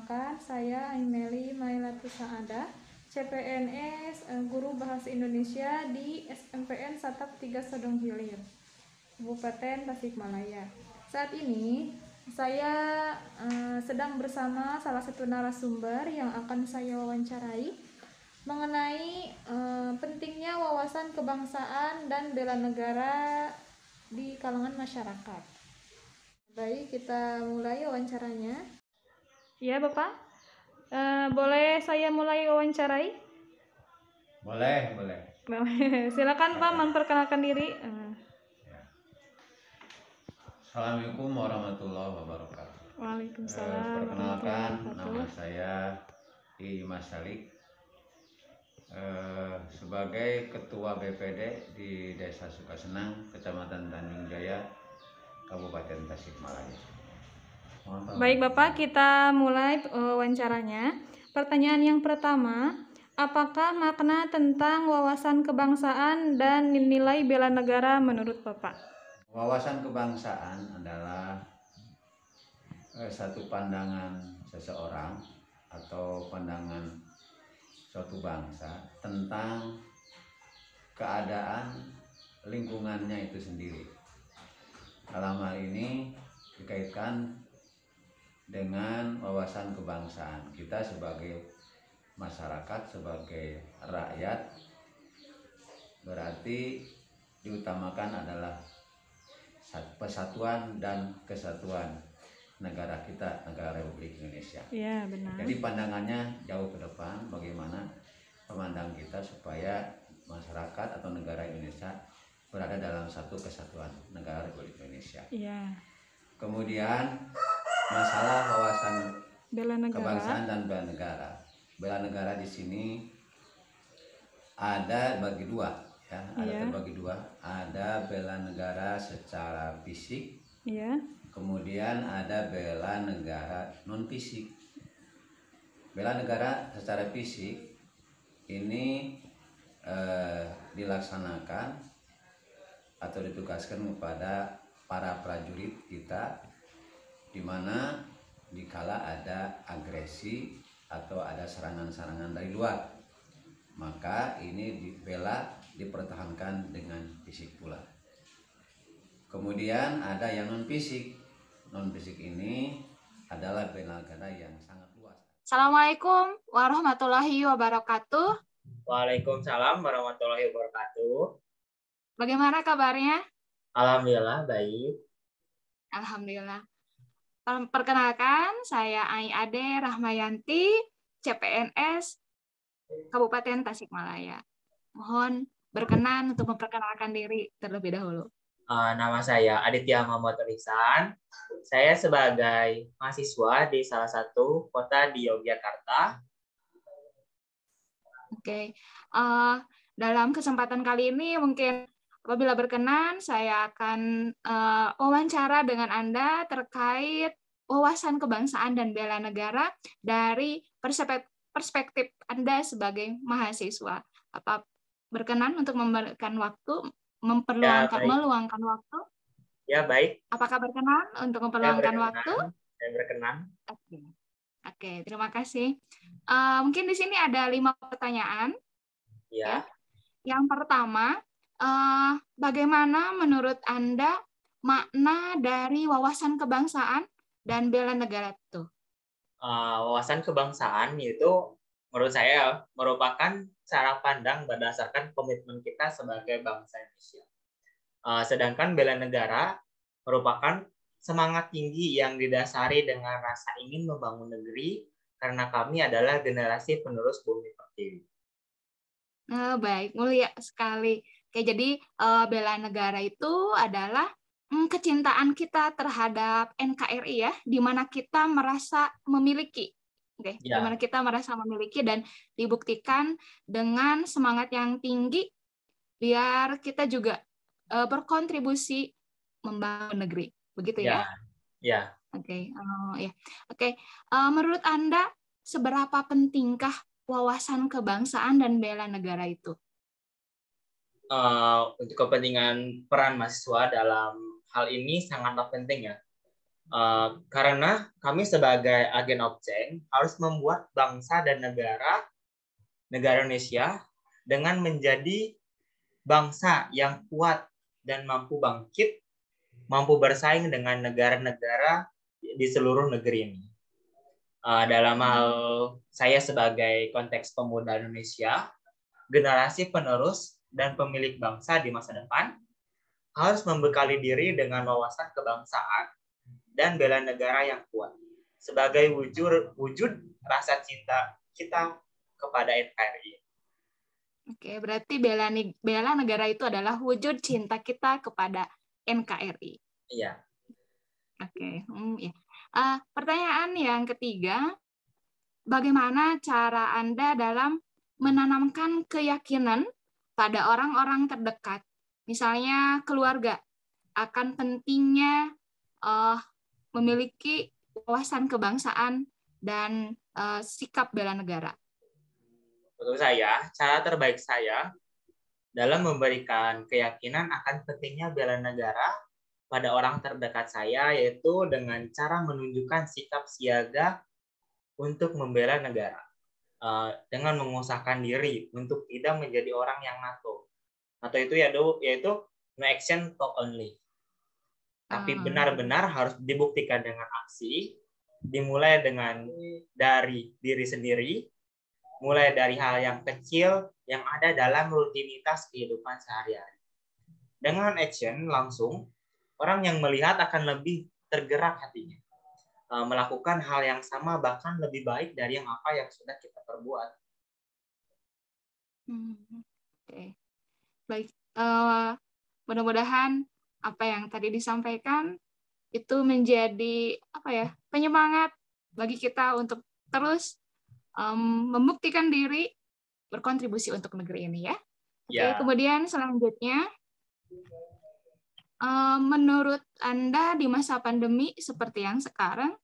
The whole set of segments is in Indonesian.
Perkenalkan, saya Aimeli Mailatus Saada, CPNS Guru Bahasa Indonesia di SMPN Satap 3 Sodong Hilir, Kabupaten Tasikmalaya. Saat ini saya sedang bersama salah satu narasumber yang akan saya wawancarai mengenai pentingnya wawasan kebangsaan dan bela negara di kalangan masyarakat. Baik, kita mulai wawancaranya. Ya, Bapak. Boleh saya mulai wawancarai? Boleh. Silakan Pak memperkenalkan diri. Ya. Assalamualaikum warahmatullahi wabarakatuh. Waalaikumsalam. Perkenalkan, nama saya Imas Salik, sebagai Ketua BPD di Desa Sukasenang, Kecamatan Tanjung Jaya, Kabupaten Tasikmalaya. Baik Bapak, kita mulai wawancaranya. Pertanyaan yang pertama, apakah makna tentang wawasan kebangsaan dan nilai bela negara menurut Bapak? Wawasan kebangsaan adalah satu pandangan seseorang atau pandangan suatu bangsa tentang keadaan lingkungannya itu sendiri. Dalam hal ini dikaitkan dengan wawasan kebangsaan. Kita sebagai masyarakat, sebagai rakyat, berarti diutamakan adalah persatuan dan kesatuan negara kita, negara Republik Indonesia. Ya, benar. Jadi pandangannya jauh ke depan, bagaimana memandang kita supaya masyarakat atau negara Indonesia berada dalam satu kesatuan negara Republik Indonesia. Ya. Kemudian masalah wawasan Bela negara. kebangsaan dan bela negara. Bela negara di sini ada bagi dua, ya. Ada terbagi dua. Ada bela negara secara fisik. Ya. Kemudian ada bela negara non fisik. Bela negara secara fisik ini dilaksanakan atau ditugaskan kepada para prajurit kita, di mana dikala ada agresi atau ada serangan-serangan dari luar, maka ini dibela, dipertahankan dengan fisik pula. Kemudian ada yang non fisik. Non fisik ini adalah bela negara yang sangat luas. Assalamualaikum warahmatullahi wabarakatuh. Waalaikumsalam warahmatullahi wabarakatuh. Bagaimana kabarnya? Alhamdulillah baik. Alhamdulillah. Perkenalkan, saya Ai Ade Rahmayanti, CPNS Kabupaten Tasikmalaya. Mohon berkenan untuk memperkenalkan diri terlebih dahulu. Nama saya Aditya Muhammad Ihsan. Saya sebagai mahasiswa di salah satu kota di Yogyakarta. Oke. Dalam kesempatan kali ini mungkin apabila berkenan, saya akan wawancara dengan Anda terkait wawasan kebangsaan dan bela negara dari perspektif Anda sebagai mahasiswa. Apa berkenan untuk memberikan waktu, meluangkan waktu? Ya, baik. Apakah berkenan untuk memperluangkan waktu? Saya berkenan. Oke, terima kasih. Mungkin di sini ada 5 pertanyaan. Ya. Yang pertama, bagaimana menurut Anda makna dari wawasan kebangsaan dan bela negara itu? Wawasan kebangsaan itu menurut saya merupakan cara pandang berdasarkan komitmen kita sebagai bangsa Indonesia. Sedangkan bela negara merupakan semangat tinggi yang didasari dengan rasa ingin membangun negeri karena kami adalah generasi penerus bumi pertiwi. Baik, mulia sekali. Oke, jadi bela negara itu adalah kecintaan kita terhadap NKRI ya, di mana kita merasa memiliki. Oke, di mana kita merasa memiliki dan dibuktikan dengan semangat yang tinggi biar kita juga berkontribusi membangun negeri. Begitu ya? Ya. Oke. Ya. Oke. Menurut Anda seberapa pentingkah wawasan kebangsaan dan bela negara itu? Untuk kepentingan peran mahasiswa dalam hal ini sangatlah penting ya. Karena kami sebagai agen of change harus membuat bangsa dan negara Indonesia dengan menjadi bangsa yang kuat dan mampu bangkit, mampu bersaing dengan negara-negara di seluruh negeri ini. Dalam hal saya sebagai konteks pemuda Indonesia, generasi penerus dan pemilik bangsa di masa depan harus membekali diri dengan wawasan kebangsaan dan bela negara yang kuat sebagai wujud rasa cinta kita kepada NKRI. Oke, berarti bela negara itu adalah wujud cinta kita kepada NKRI. Iya. Oke, ya. Pertanyaan yang ketiga, bagaimana cara Anda dalam menanamkan keyakinan pada orang-orang terdekat, misalnya keluarga, akan pentingnya memiliki wawasan kebangsaan dan sikap bela negara? Menurut saya, cara terbaik saya dalam memberikan keyakinan akan pentingnya bela negara pada orang terdekat saya, yaitu dengan cara menunjukkan sikap siaga untuk membela negara, dengan mengusahakan diri untuk tidak menjadi orang yang NATO. NATO itu yaitu no action talk only. Tapi benar-benar harus dibuktikan dengan aksi, dimulai dari diri sendiri, mulai dari hal yang kecil yang ada dalam rutinitas kehidupan sehari-hari. Dengan action langsung, orang yang melihat akan lebih tergerak hatinya, melakukan hal yang sama bahkan lebih baik dari apa yang sudah kita perbuat. Oke. Baik, mudah-mudahan apa yang tadi disampaikan itu menjadi penyemangat bagi kita untuk terus membuktikan diri berkontribusi untuk negeri ini ya. Oke, kemudian selanjutnya, menurut Anda di masa pandemi seperti yang sekarang,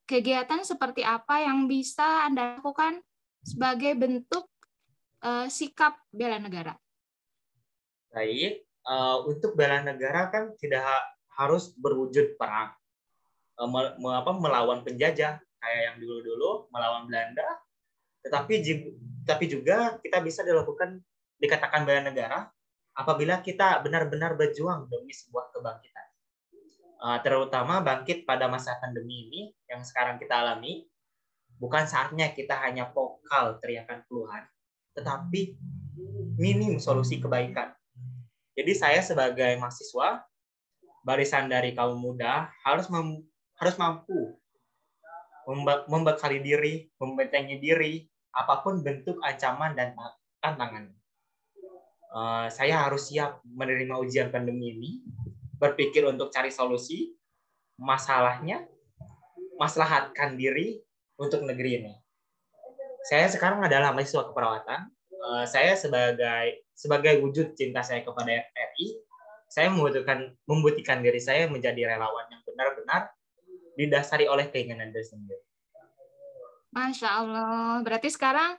kegiatan seperti apa yang bisa Anda lakukan sebagai bentuk sikap bela negara? Baik, untuk bela negara kan tidak harus berwujud perang, melawan penjajah kayak yang dulu-dulu melawan Belanda, tetapi juga kita bisa dikatakan bela negara apabila kita benar-benar berjuang demi sebuah kebangkitan. Terutama bangkit pada masa pandemi ini yang sekarang kita alami, bukan saatnya kita hanya vokal teriakan keluhan, tetapi minim solusi kebaikan. Jadi saya sebagai mahasiswa, barisan dari kaum muda harus mampu membekali diri, membentengi diri, apapun bentuk ancaman dan tantangan. Saya harus siap menerima ujian pandemi ini, berpikir untuk cari solusi, maslahatkan diri untuk negeri ini. Saya sekarang adalah mahasiswa keperawatan. Saya sebagai wujud cinta saya kepada RI, saya membuktikan diri saya menjadi relawan yang benar-benar didasari oleh keinginan diri sendiri. Masya Allah. Berarti sekarang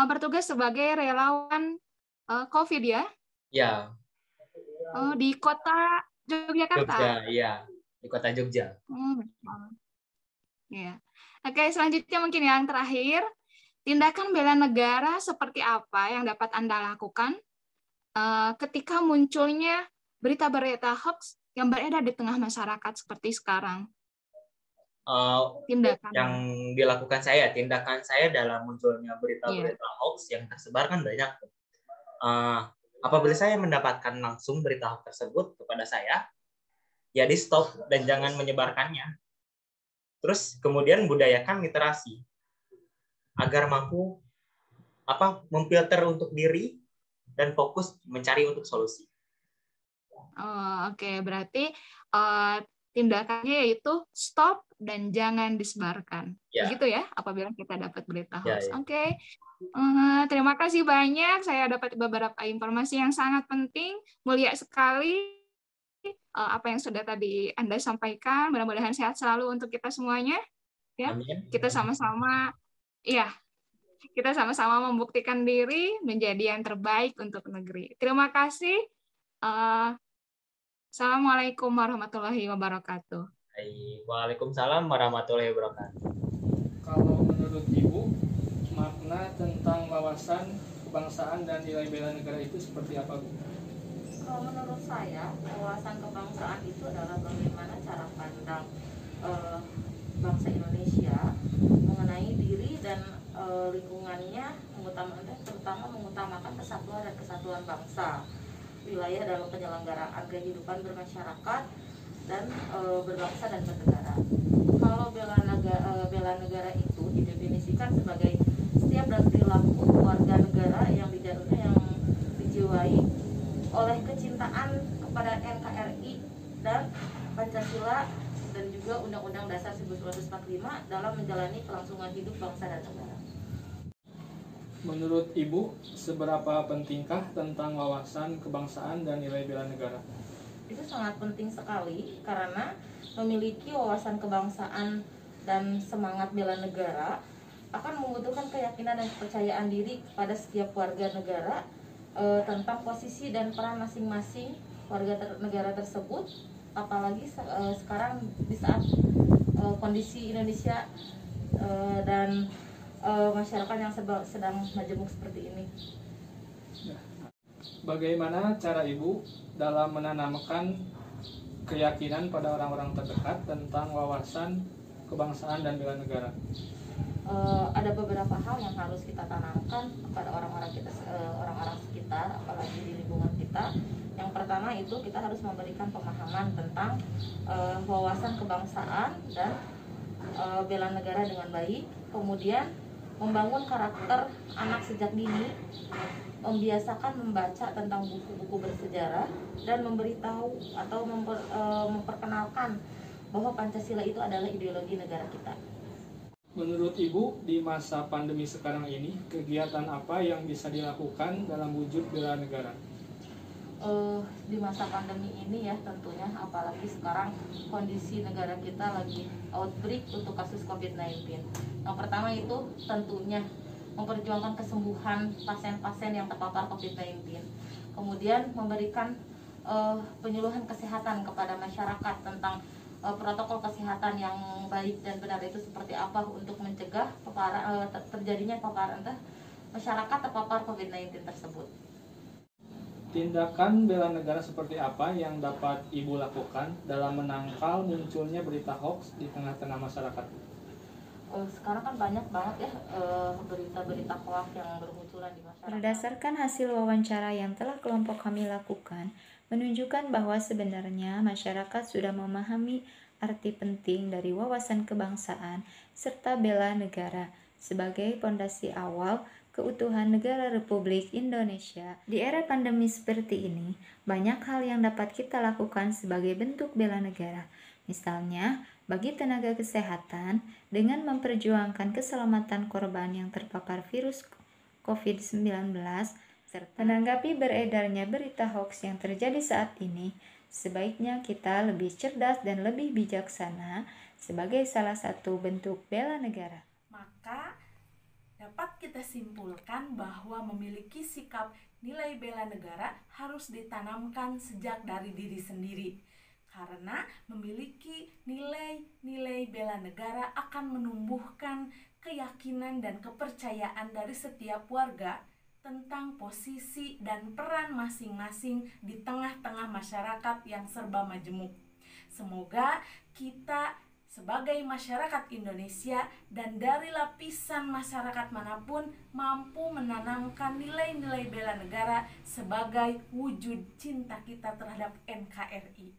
bertugas sebagai relawan COVID ya? Ya. Di kota Yogyakarta? Jogja, iya. Di kota Jogja. Ya. Oke, selanjutnya mungkin yang terakhir, tindakan bela negara seperti apa yang dapat Anda lakukan ketika munculnya berita-berita hoax yang beredar di tengah masyarakat seperti sekarang? Yang dilakukan tindakan saya dalam munculnya berita-berita hoax yang tersebar kan banyak. Apabila saya mendapatkan langsung berita hoax tersebut kepada saya, ya di stop dan jangan menyebarkannya. Terus kemudian budayakan literasi agar mampu memfilter untuk diri dan fokus mencari untuk solusi. Oke, berarti tindakannya yaitu stop dan jangan disebarkan. Begitu ya, apabila kita dapat berita hoax. Ya. Oke. Terima kasih banyak. Saya dapat beberapa informasi yang sangat penting. Mulia sekali apa yang sudah tadi Anda sampaikan. Mudah-mudahan sehat selalu untuk kita semuanya. Ya. Amin. Kita sama-sama membuktikan diri menjadi yang terbaik untuk negeri. Terima kasih. Assalamualaikum warahmatullahi wabarakatuh. Baik. Waalaikumsalam warahmatullahi wabarakatuh. Kalau menurut Ibu, makna tentang wawasan kebangsaan dan nilai bela negara itu seperti apa, Bu? Kalau menurut saya, wawasan kebangsaan itu adalah bagaimana cara pandang bangsa Indonesia mengenai diri dan lingkungannya, terutama mengutamakan kesatuan dan kesatuan bangsa, wilayah dalam penyelenggaraan kehidupan bermasyarakat dan berbangsa dan bernegara. Kalau bela negara itu didefinisikan sebagai setiap dan perilaku warga negara yang dijiwai oleh kecintaan kepada NKRI dan Pancasila dan juga Undang-Undang Dasar 1945 dalam menjalani kelangsungan hidup bangsa dan negara. Menurut Ibu, seberapa pentingkah tentang wawasan kebangsaan dan nilai bela negara? Itu sangat penting sekali karena memiliki wawasan kebangsaan dan semangat bela negara akan membutuhkan keyakinan dan kepercayaan diri pada setiap warga negara tentang posisi dan peran masing-masing warga negara tersebut, apalagi sekarang di saat kondisi Indonesia dan masyarakat yang sedang majemuk seperti ini. Bagaimana cara Ibu dalam menanamkan keyakinan pada orang-orang terdekat tentang wawasan kebangsaan dan bela negara? Ada beberapa hal yang harus kita tanamkan kepada orang-orang sekitar, apalagi di lingkungan kita. Yang pertama itu kita harus memberikan pemahaman tentang wawasan kebangsaan dan bela negara dengan baik. Kemudian membangun karakter anak sejak dini, membiasakan membaca tentang buku-buku bersejarah dan memberitahu atau memperkenalkan bahwa Pancasila itu adalah ideologi negara kita. Menurut Ibu, di masa pandemi sekarang ini, kegiatan apa yang bisa dilakukan dalam wujud bela negara? Di masa pandemi ini ya tentunya, apalagi sekarang kondisi negara kita lagi outbreak untuk kasus COVID-19. Yang pertama itu tentunya memperjuangkan kesembuhan pasien-pasien yang terpapar COVID-19. Kemudian memberikan penyuluhan kesehatan kepada masyarakat tentang protokol kesehatan yang baik dan benar itu seperti apa untuk mencegah terjadinya paparan masyarakat terpapar COVID-19 tersebut. Tindakan bela negara seperti apa yang dapat Ibu lakukan dalam menangkal munculnya berita hoax di tengah-tengah masyarakat? Sekarang kan banyak banget ya berita-berita hoax yang bermunculan di masyarakat. Berdasarkan hasil wawancara yang telah kelompok kami lakukan, menunjukkan bahwa sebenarnya masyarakat sudah memahami arti penting dari wawasan kebangsaan serta bela negara sebagai pondasi awal keutuhan negara Republik Indonesia. Di era pandemi seperti ini, banyak hal yang dapat kita lakukan sebagai bentuk bela negara. Misalnya, bagi tenaga kesehatan dengan memperjuangkan keselamatan korban yang terpapar virus COVID-19 serta menanggapi beredarnya berita hoax yang terjadi saat ini, sebaiknya kita lebih cerdas dan lebih bijaksana sebagai salah satu bentuk bela negara. Maka dapat kita simpulkan bahwa memiliki sikap nilai bela negara harus ditanamkan sejak dari diri sendiri. Karena memiliki nilai-nilai bela negara akan menumbuhkan keyakinan dan kepercayaan dari setiap warga tentang posisi dan peran masing-masing di tengah-tengah masyarakat yang serba majemuk. Semoga kita sebagai masyarakat Indonesia dan dari lapisan masyarakat manapun mampu menanamkan nilai-nilai bela negara sebagai wujud cinta kita terhadap NKRI.